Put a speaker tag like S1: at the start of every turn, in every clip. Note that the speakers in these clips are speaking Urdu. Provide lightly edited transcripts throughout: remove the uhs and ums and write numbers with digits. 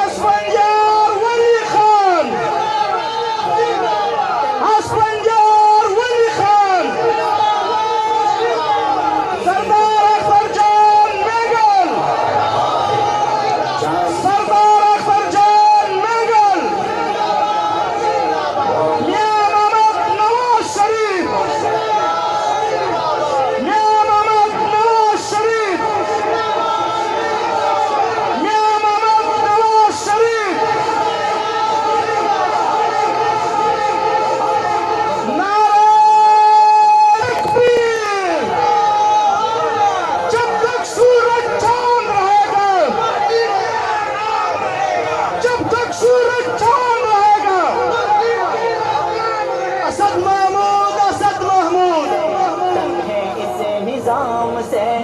S1: اسفنجار ولی خان اسفنجار ولی خان سردار اختر جان میگل سردار اختر جان میگل میاں محمد نواز شریف میاں محمد نواز شریف میاں محمد نواز شریف نعرہ تکبیر جب تک سورج چاند رہے گا جب تک سورج چاند رہے گا اسد محمود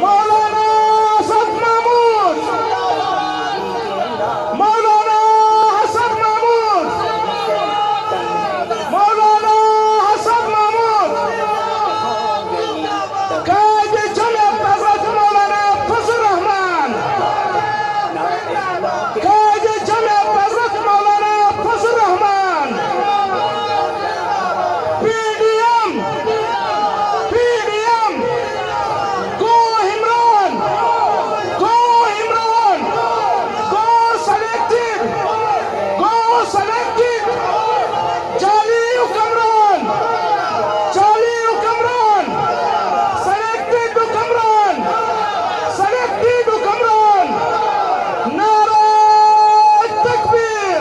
S1: مولانا اسد محمود مولانا حسن محمود مولانا حسن محمود قائد جمعیت حضرت مولانا فضل رحمان قائد جمعیت حضرت مولانا فضل رحمان PDM go Imran go Imran go selected Jali Hukamran selected Hukamran Nara Takbir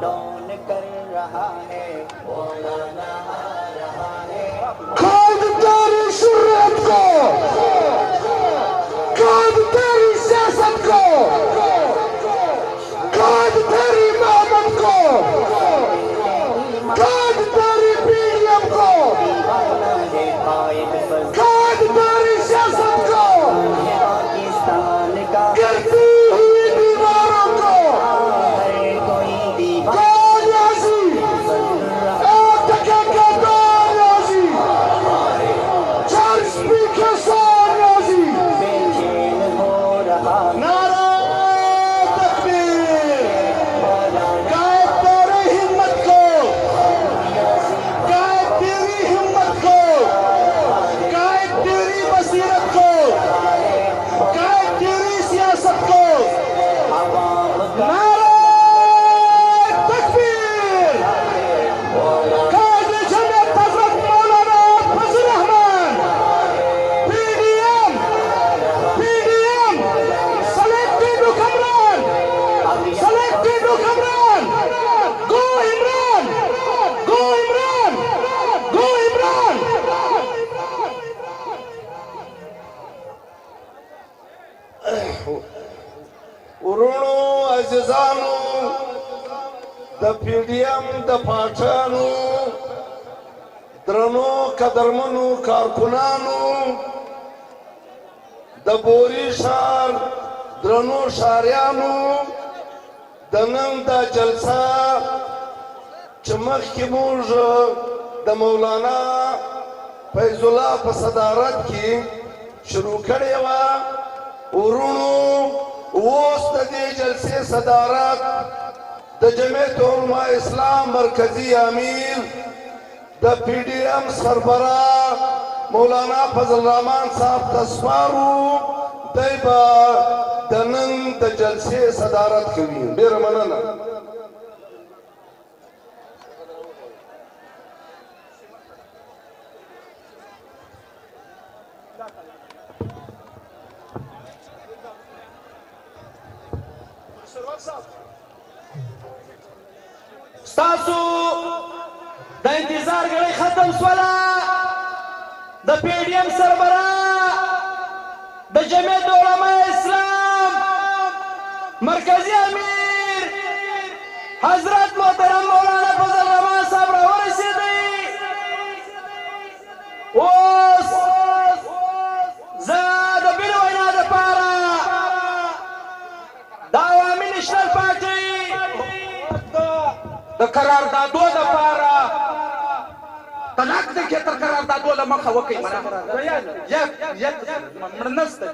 S2: ڈون کر رہا ہے مولانا آ رہا ہے
S1: قائد تیری شریعت کو قائد تیری سیاست کو قائد تیری محبت کو قائد تیری PDM کو قائد تیری سیاست کو
S2: پاکستان کا
S1: گرتی ہوئی دیواروں کو دانیازی ایک ٹکے کے دانیازی چار سپیکر سانیازی نعرہ تکبیر قائد تیری ہمت کو قائد تیری ہمت کو قائد تیری بصیرت کو قائد تیری سیاست کو نعرہ تکبیر قائد جمعیت حضرت مولانا فضل رحمان PDM selected حکمران selected حکمران گو عمران گو عمران گو عمران ورونو عزیزانو د PDM د پاټانو درنو قدرمنو کارکنانو د بوري ښار درنو ښاریانو د نن دا جلسه چې مخکې موږ د مولانا فیض الله په صدارت کې شروع کړې وه ورونو اوس د دې جلسې صدارت د جمعیت علما اسلام مرکزی امیر د PDM سربراہ مولانا فضل رحمان صاحب تسپارو دی به د نن د جلسې صدارت کوي ډېره مننه
S3: ستاسو د انتظار غړي ختم سوله د PDM سربراہ د جمعیت علما اسلام مرکزی امیر حضرت محترم مولانا فضل رحمان صاحب راورسېدی اوس زه د بل وینا دپاره د عوامي نېشنل پارټۍ د قراردادو دپاره طلاق دی چې تر قراردادو له مخه وکړئ مړه نسته